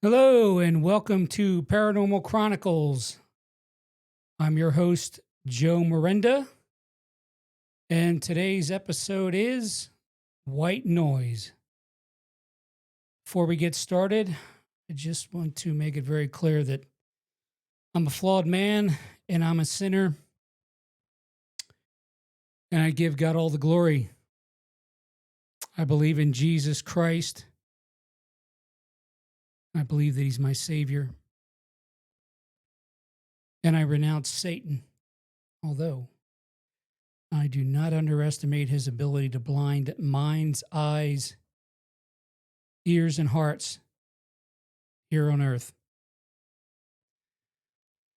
Hello, and welcome to Paranormal Chronicles. I'm your host, Joe Miranda, and today's episode is White Noise. Before we get started, I just want to make it very clear that I'm a flawed man and I'm a sinner, and I give God all the glory. I believe in Jesus Christ. I believe that He's my Savior, and I renounce Satan, although I do not underestimate his ability to blind minds, eyes, ears, and hearts here on earth.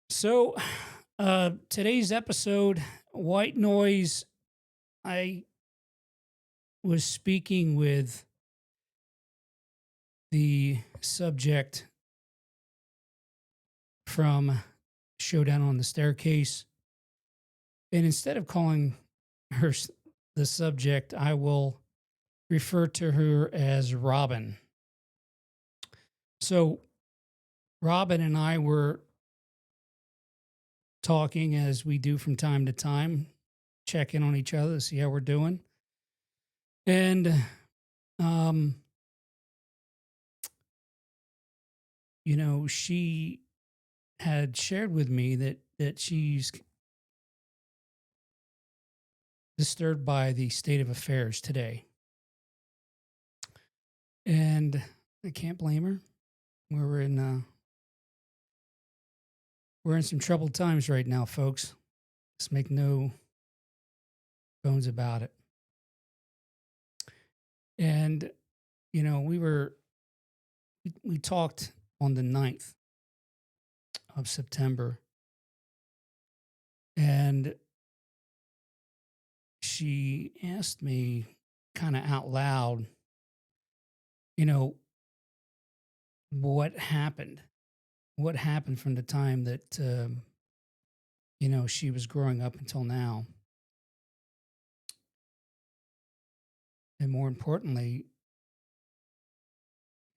So, today's episode, White Noise, I was speaking with the subject from Showdown on the Staircase. And instead of calling her the subject, I will refer to her as Robin. So, Robin and I were talking as we do from time to time, check in on each other, see how we're doing. And, um, she had shared with me that she's disturbed by the state of affairs today. And I can't blame her. We're in some troubled times right now, folks. Let's make no bones about it. And we talked on the 9th of September, and she asked me kind of out loud, what happened? What happened from the time that, she was growing up until now? And more importantly,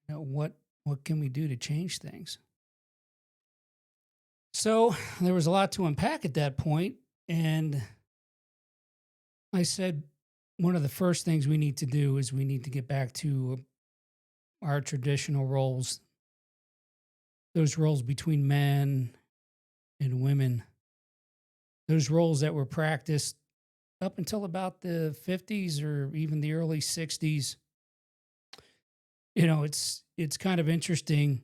what can we do to change things? So there was a lot to unpack at that point, and I said one of the first things we need to do is we need to get back to our traditional roles, those roles between men and women, those roles that were practiced up until about the 50s or even the early 60s. It's kind of interesting.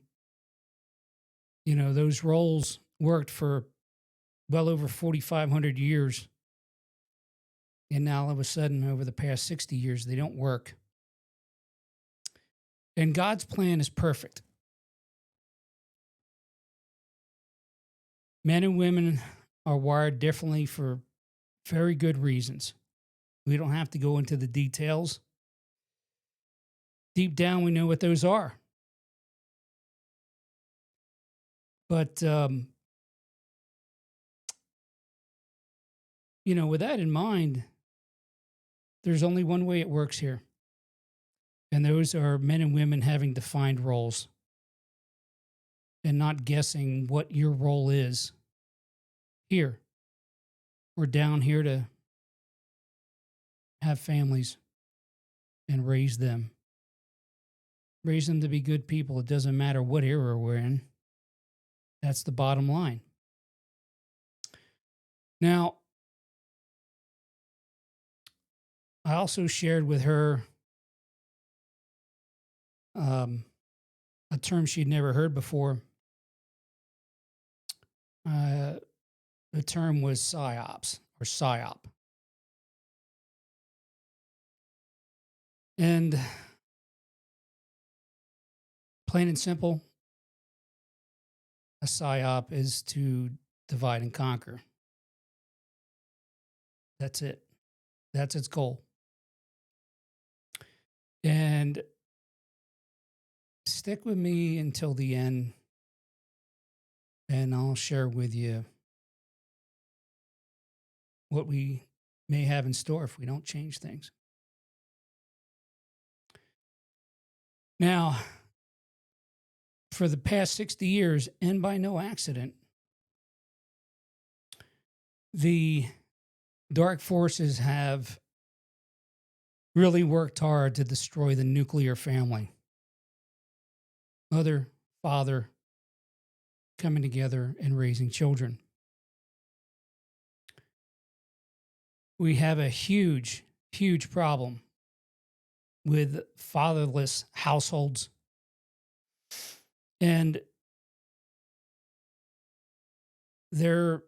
Those roles worked for well over 4,500 years. And now all of a sudden, over the past 60 years, they don't work. And God's plan is perfect. Men and women are wired differently for very good reasons. We don't have to go into the details. Deep down, we know what those are. But, with that in mind, there's only one way it works here. And those are men and women having defined roles and not guessing what your role is here. We're down here to have families and raise them. Raise them to be good people. It doesn't matter what era we're in. That's the bottom line. Now, I also shared with her a term she'd never heard before. The term was psyops or psyop. And plain and simple, a psyop is to divide and conquer. That's it. That's its goal. And stick with me until the end, and I'll share with you what we may have in store if we don't change things. Now, for the past 60 years, and by no accident, the dark forces have really worked hard to destroy the nuclear family. Mother, father, coming together and raising children. We have a huge, huge problem with fatherless households. And there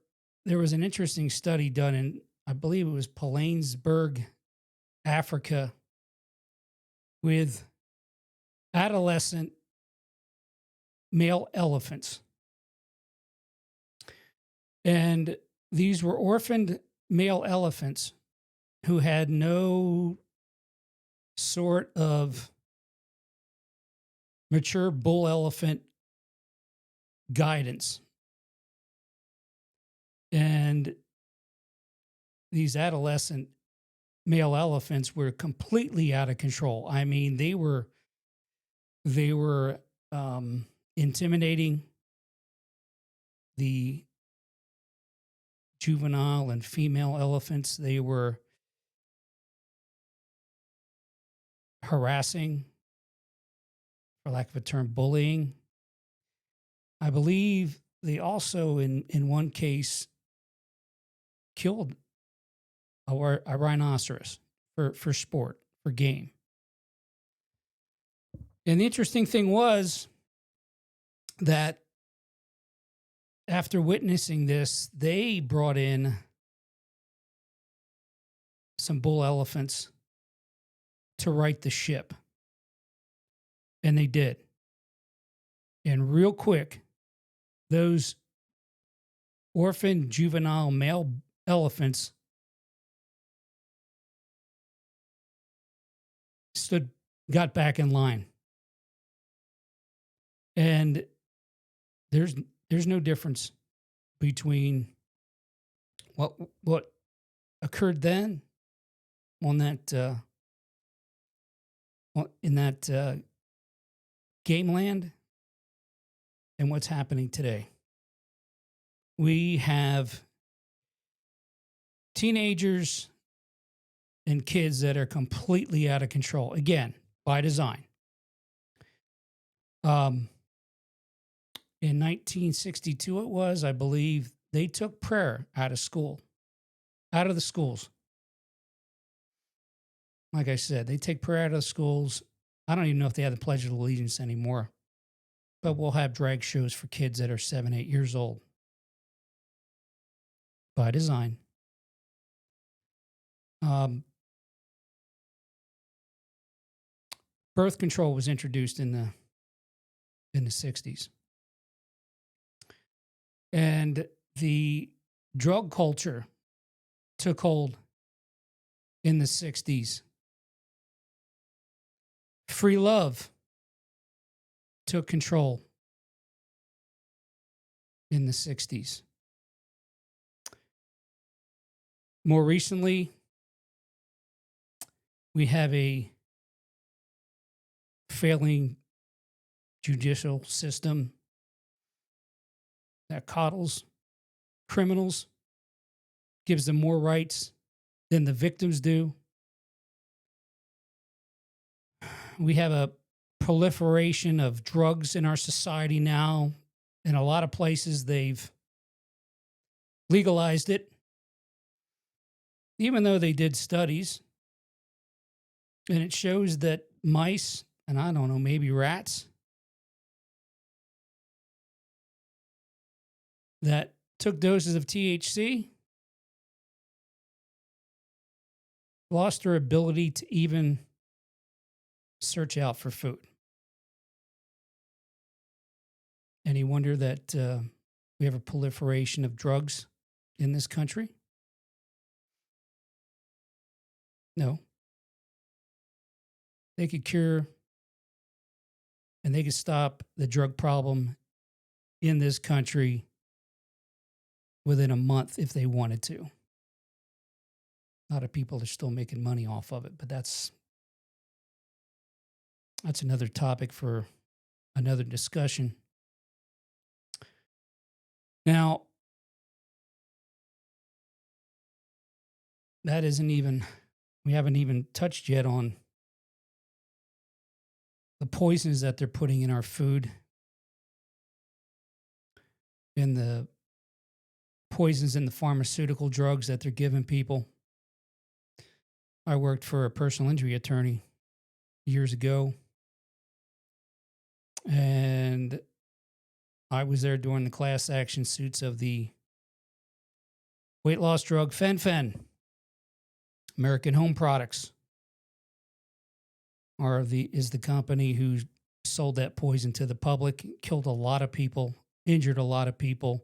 was an interesting study done in, I believe it was Palansburg, Africa, with adolescent male elephants. And these were orphaned male elephants who had no sort of mature bull elephant guidance. And these adolescent male elephants were completely out of control. I mean, they were intimidating the juvenile and female elephants. They were harassing, for lack of a term, bullying. I believe they also, in one case, killed a rhinoceros for sport, for game. And the interesting thing was that after witnessing this, they brought in some bull elephants to right the ship. And they did. And real quick, those orphan juvenile male elephants got back in line. And there's no difference between what occurred then on that in that game land and what's happening today. We have teenagers and kids that are completely out of control, again, by design. In 1962 it was, I believe, they took prayer out of the schools. Like I said, they take prayer out of the schools. I don't even know if they have the Pledge of Allegiance anymore, but we'll have drag shows for kids that are 7, 8 years old. By design. Birth control was introduced in the 60s. And the drug culture took hold in the 60s. Free love took control in the 60s. More recently, we have a failing judicial system that coddles criminals, gives them more rights than the victims do. We have a proliferation of drugs in our society now. In a lot of places, they've legalized it, even though they did studies. And it shows that mice, and I don't know, maybe rats, that took doses of THC lost their ability to even search out for food. Any wonder that we have a proliferation of drugs in this country? No. They could cure and they could stop the drug problem in this country within a month if they wanted to. A lot of people are still making money off of it, but that's another topic for another discussion. Now, that isn't even, we haven't even touched yet on the poisons that they're putting in our food and the poisons in the pharmaceutical drugs that they're giving people. I worked for a personal injury attorney years ago, and I was there during the class action suits of the weight loss drug Fen-Phen. American Home Products is the company who sold that poison to the public, killed a lot of people, injured a lot of people,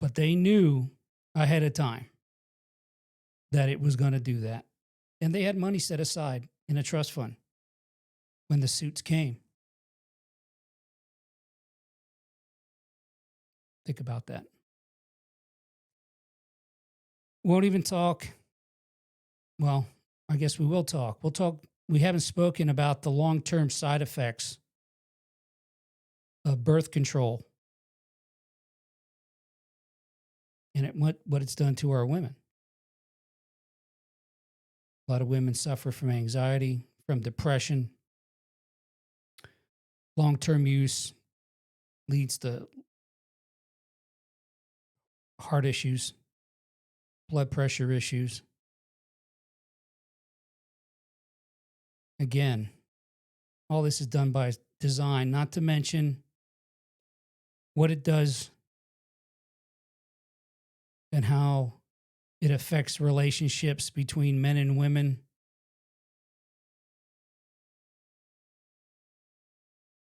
but they knew ahead of time that it was going to do that. And they had money set aside in a trust fund when the suits came. Think about that. Won't even talk. Well, I guess we will talk. We'll talk. We haven't spoken about the long term side effects of birth control and what it's done to our women. A lot of women suffer from anxiety, from depression. Long term use leads to heart issues, blood pressure issues. Again, all this is done by design, not to mention what it does and how it affects relationships between men and women.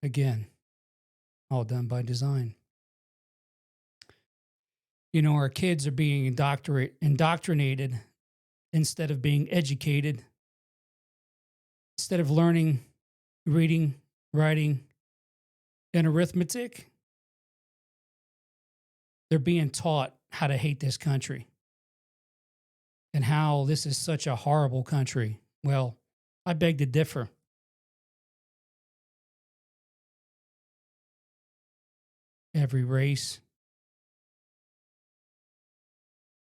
Again, all done by design. You know, our kids are being indoctrinated instead of being educated. Instead of learning, reading, writing, and arithmetic, they're being taught how to hate this country and how this is such a horrible country. Well, I beg to differ. Every race,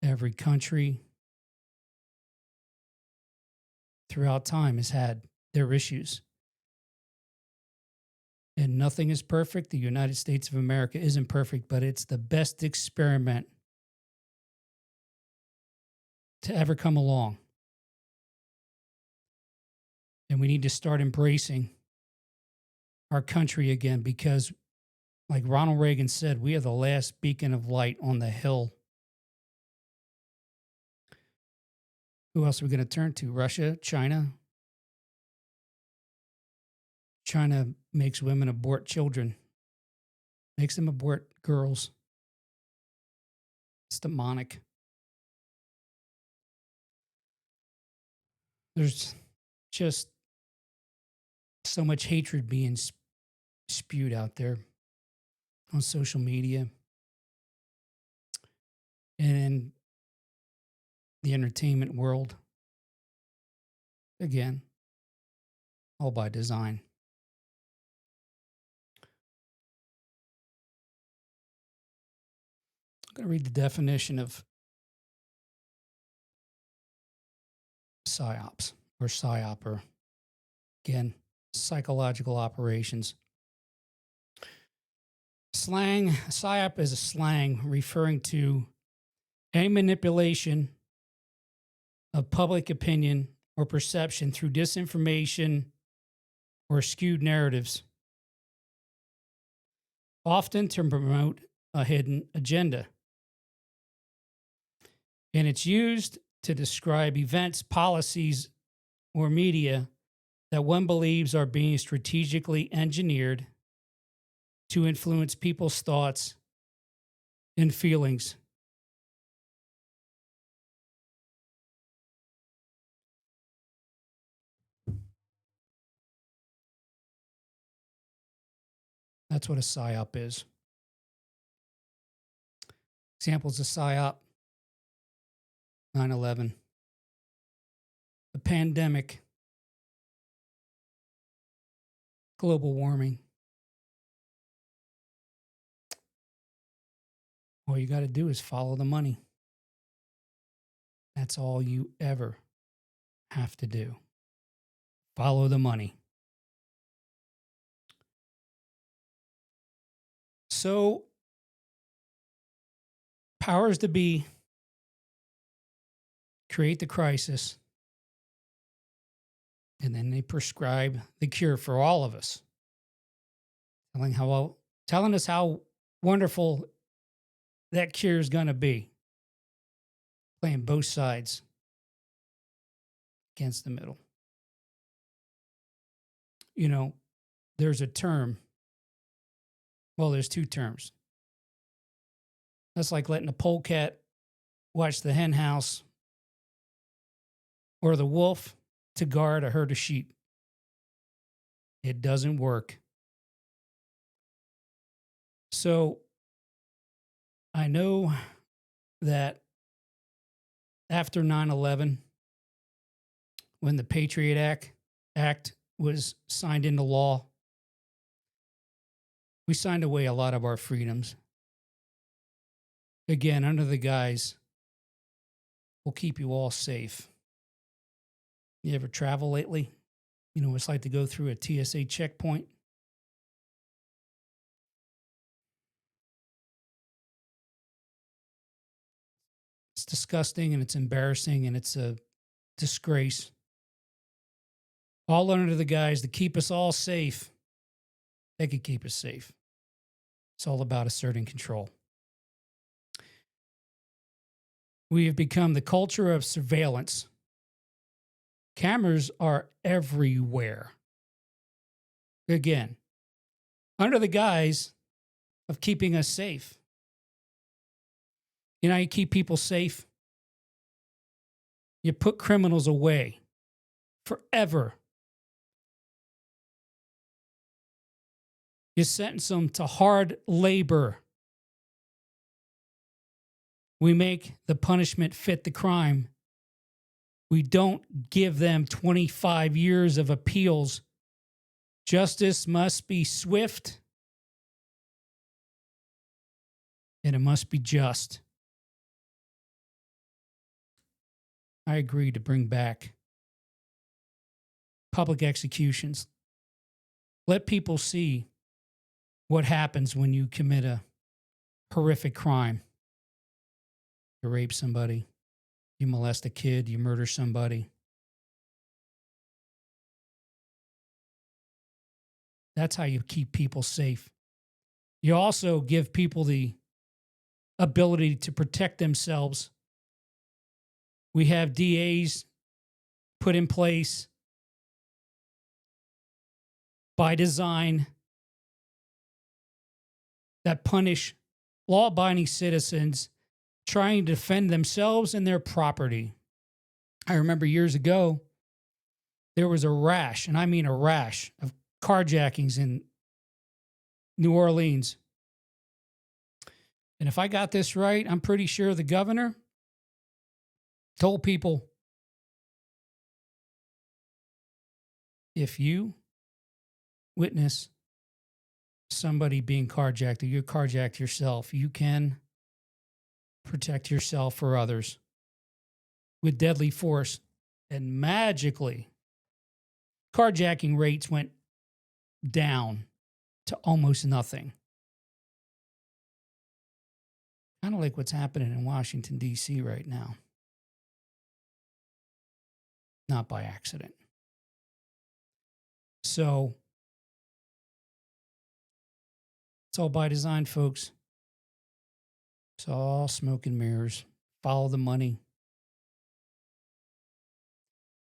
every country throughout time has had their issues. And nothing is perfect. The United States of America isn't perfect, but it's the best experiment to ever come along. And we need to start embracing our country again because, like Ronald Reagan said, we are the last beacon of light on the hill. Who else are we going to turn to? Russia? China? China makes women abort children, makes them abort girls. It's demonic. There's just so much hatred being spewed out there on social media and in the entertainment world. Again, all by design. I'm going to read the definition of psyops or psyop, or again, psychological operations. Slang, psyop is a slang referring to any manipulation of public opinion or perception through disinformation or skewed narratives, often to promote a hidden agenda. And it's used to describe events, policies, or media that one believes are being strategically engineered to influence people's thoughts and feelings. That's what a psyop is. Examples of psyop: 9/11, the pandemic, global warming, All you got to do is follow the money. That's all you ever have to do. Follow the money. So, powers to be create the crisis, and then they prescribe the cure for all of us, telling us how wonderful that cure is going to be, playing both sides against the middle. You know, there's a term. Well, there's two terms. That's like letting a polecat watch the hen house or the wolf to guard a herd of sheep. It doesn't work. So I know that after 9/11, when the Patriot Act was signed into law, we signed away a lot of our freedoms. Again, under the guise, we'll keep you all safe. You ever travel lately? You know what it's like to go through a TSA checkpoint? It's disgusting and it's embarrassing and it's a disgrace. All under the guise to keep us all safe. They could keep us safe. It's all about asserting control. We have become the culture of surveillance. Cameras are everywhere. Again, under the guise of keeping us safe. You know how you keep people safe? You put criminals away forever. You sentence them to hard labor. We make the punishment fit the crime. We don't give them 25 years of appeals. Justice must be swift and it must be just. I agree to bring back public executions. Let people see what happens when you commit a horrific crime. You rape somebody, you molest a kid, you murder somebody. That's how you keep people safe. You also give people the ability to protect themselves. We have DAs put in place by design that punish law-abiding citizens trying to defend themselves and their property. I remember years ago, there was a rash, and I mean a rash, of carjackings in New Orleans. And if I got this right, I'm pretty sure the governor told people, if you witness somebody being carjacked or you're carjacked yourself, you can protect yourself or others with deadly force. And magically, carjacking rates went down to almost nothing. Kind of like what's happening in Washington, D.C. right now. Not by accident. So, it's all by design, folks. It's all smoke and mirrors. Follow the money.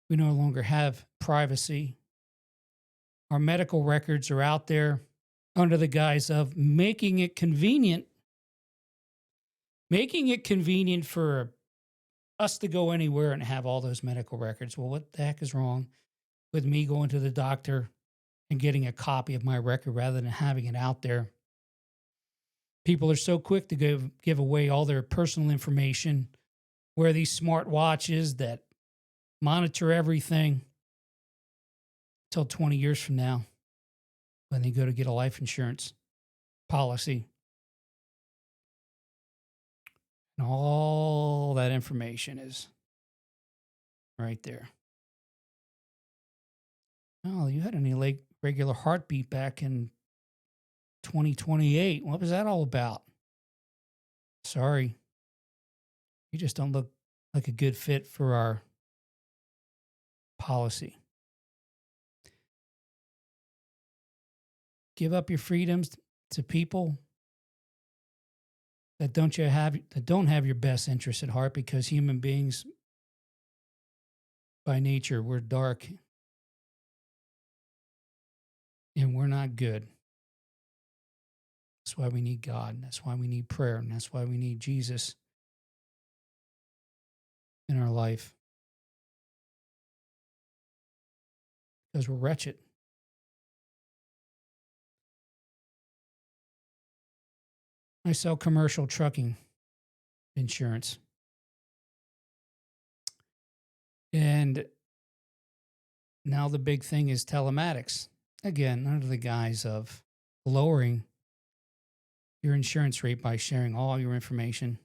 We no longer have privacy. Our medical records are out there under the guise of making it convenient for us to go anywhere and have all those medical records. Well, what the heck is wrong with me going to the doctor and getting a copy of my record rather than having it out there? People are so quick to give away all their personal information, wear these smart watches that monitor everything until 20 years from now when they go to get a life insurance policy. And all that information is right there. Oh, you had an regular heartbeat back in 2028. What was that all about? Sorry, you just don't look like a good fit for our policy. Give up your freedoms to people that don't have your best interests at heart, because human beings by nature, we're dark and we're not good. That's why we need God. And that's why we need prayer. And that's why we need Jesus in our life, because we're wretched. I sell commercial trucking insurance. And now the big thing is telematics. Again, under the guise of lowering your insurance rate by sharing all your information.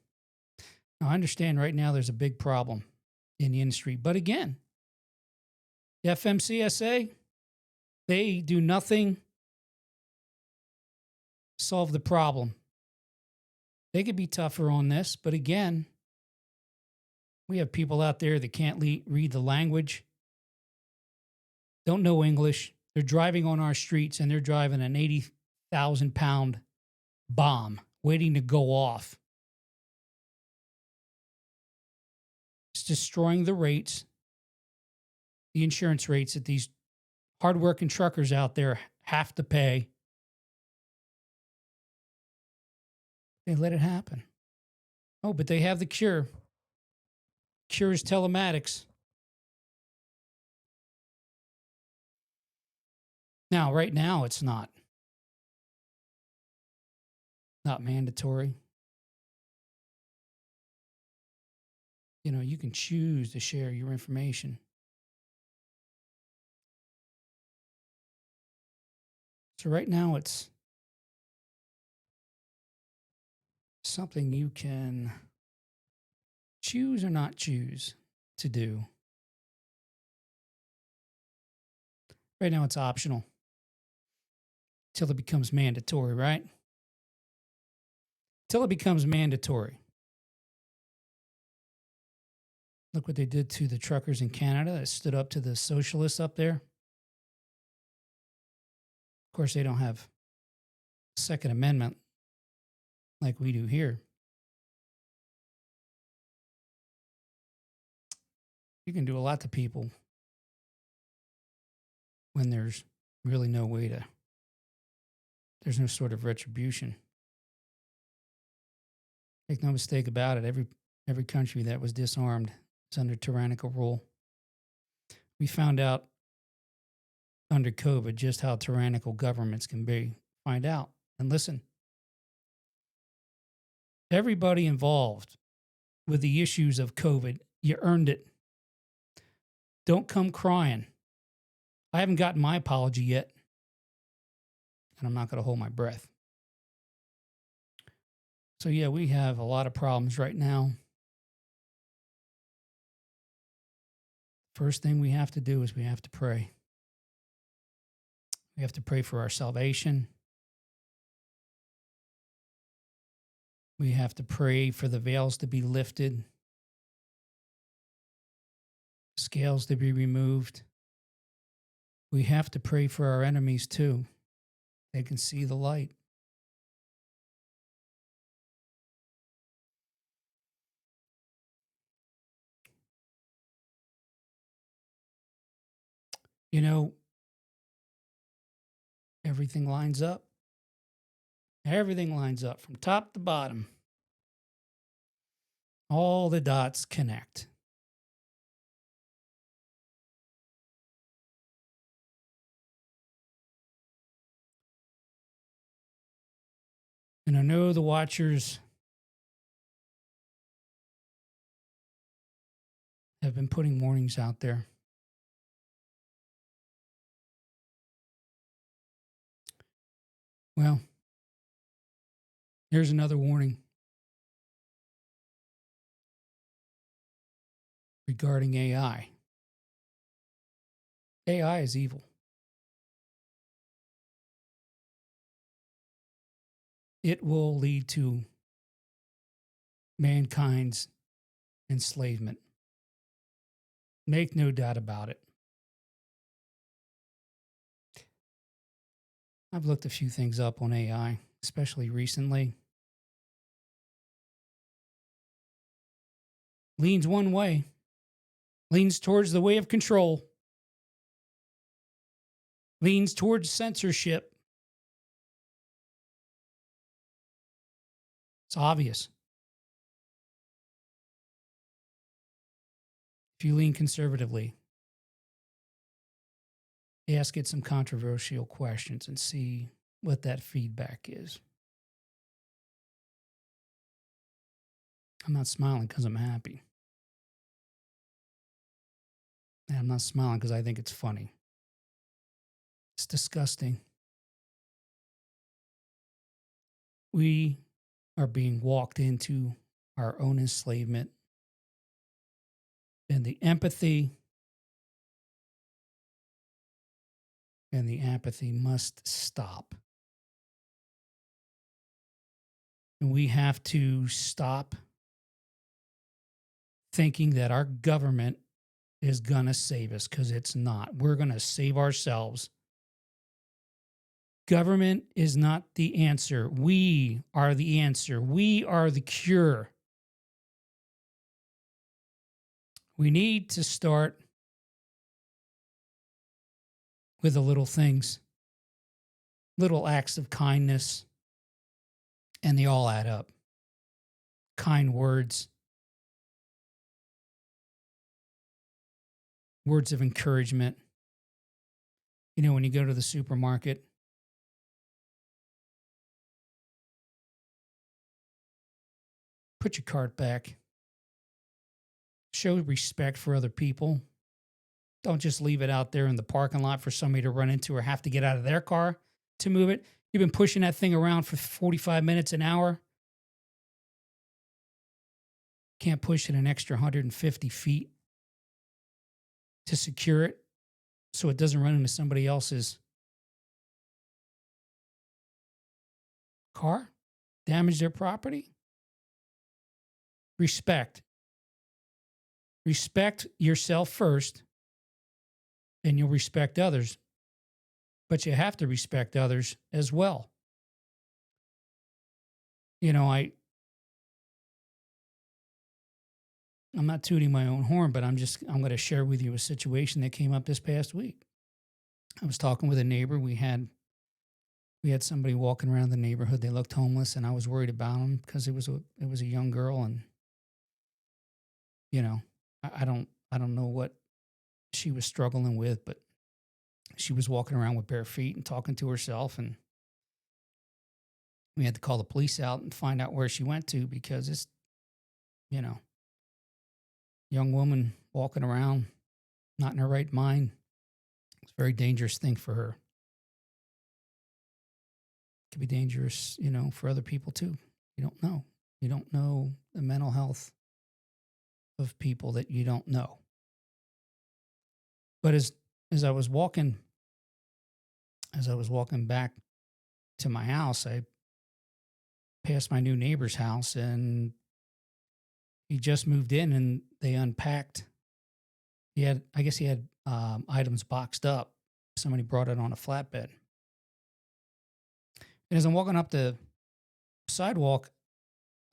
Now, I understand right now there's a big problem in the industry. But again, the FMCSA, they do nothing to solve the problem. They could be tougher on this, but again, we have people out there that can't read the language, don't know English. They're driving on our streets and they're driving an 80,000-pound bomb waiting to go off. It's destroying the rates, the insurance rates that these hardworking truckers out there have to pay. They let it happen. Oh, but they have the cure. Cure is telematics. Now, right now, it's not mandatory. You know, you can choose to share your information. So right now, it's something you can choose or not choose to do. Right now, it's optional till it becomes mandatory, right? Till it becomes mandatory. Look what they did to the truckers in Canada that stood up to the socialists up there. Of course, they don't have Second Amendment like we do here. You can do a lot to people when there's really no way to, there's no sort of retribution. Make no mistake about it, every country that was disarmed is under tyrannical rule. We found out under COVID just how tyrannical governments can be. Find out and listen. Everybody involved with the issues of COVID, you earned it. Don't come crying. I haven't gotten my apology yet, and I'm not going to hold my breath. So, yeah, we have a lot of problems right now. First thing we have to do is we have to pray. We have to pray for our salvation. We have to pray for the veils to be lifted, scales to be removed. We have to pray for our enemies too. They can see the light. You know, everything lines up. Everything lines up from top to bottom. All the dots connect. And I know the watchers have been putting warnings out there. Well, here's another warning. regarding AI. AI is evil. It will lead to mankind's enslavement. Make no doubt about it. I've looked a few things up on AI, especially recently. Leans one way, leans towards the way of control, leans towards censorship. It's obvious. If you lean conservatively, ask it some controversial questions and see what that feedback is. I'm not smiling because I'm happy. And I'm not smiling because I think it's funny. It's disgusting. We are being walked into our own enslavement. And the empathy must stop. And we have to stop thinking that our government is going to save us, because it's not. We're going to save ourselves. Government is not the answer. We are the answer. We are the cure. We need to start with the little things, little acts of kindness, and they all add up. Kind words, words of encouragement. You know, when you go to the supermarket, put your cart back. Show respect for other people. Don't just leave it out there in the parking lot for somebody to run into or have to get out of their car to move it. You've been pushing that thing around for 45 minutes, an hour. Can't push it an extra 150 feet to secure it so it doesn't run into somebody else's car, damage their property. Respect. Respect yourself first, and you'll respect others. But you have to respect others as well. You know, I'm not tooting my own horn, but I'm going to share with you a situation that came up this past week. I was talking with a neighbor. We had somebody walking around the neighborhood. They looked homeless, and I was worried about them because it was a young girl, and you know, I don't know what she was struggling with, but she was walking around with bare feet and talking to herself, and we had to call the police out and find out where she went to, because it's, you know, young woman walking around not in her right mind. It's a very dangerous thing for her. It could be dangerous, you know, for other people too. You don't know. You don't know the mental health of people that you don't know. But as I was walking back to my house, I passed my new neighbor's house, and he just moved in, and they unpacked. He had items boxed up. Somebody brought it on a flatbed. And as I'm walking up the sidewalk,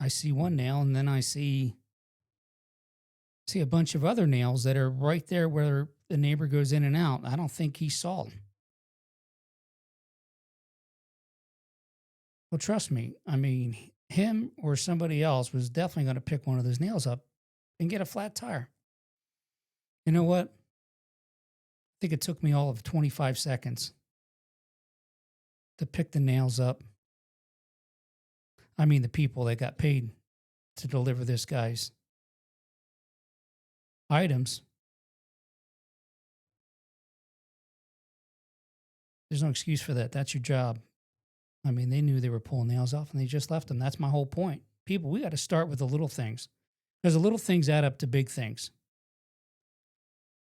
I see one nail, and then I see a bunch of other nails that are right there where the neighbor goes in and out. I don't think he saw them. Well, trust me, I mean, him or somebody else was definitely going to pick one of those nails up and get a flat tire. You know what? I think it took me all of 25 seconds to pick the nails up. I mean, the people that got paid to deliver this guy's items. There's no excuse for that. That's your job. I mean, they knew they were pulling nails off, and they just left them. That's my whole point. People, we got to start with the little things, because the little things add up to big things.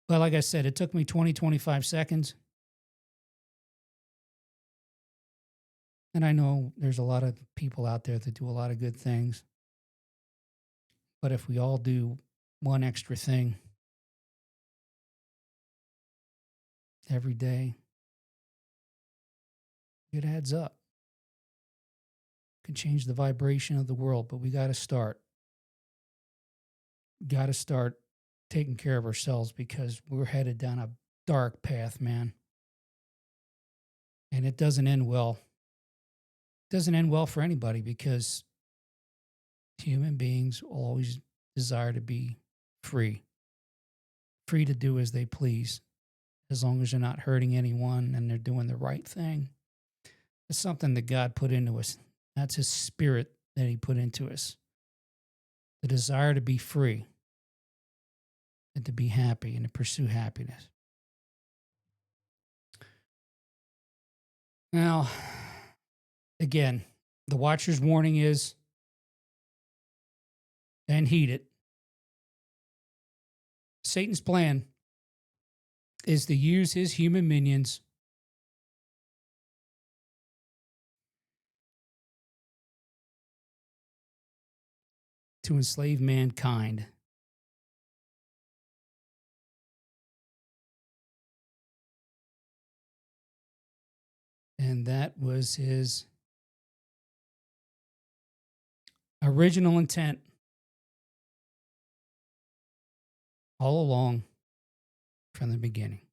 But like I said, it took me 20, 25 seconds. And I know there's a lot of people out there that do a lot of good things. But if we all do one extra thing every day, it adds up. It can change the vibration of the world, but we got to start. Got to start taking care of ourselves because we're headed down a dark path, man. And it doesn't end well. It doesn't end well for anybody because human beings will always desire to be free, free to do as they please, as long as they're not hurting anyone and they're doing the right thing. It's something that God put into us. That's his spirit that he put into us. The desire to be free and to be happy and to pursue happiness. Now, again, the watcher's warning is, and heed it. Satan's plan is to use his human minions to enslave mankind. And that was his original intent all along from the beginning.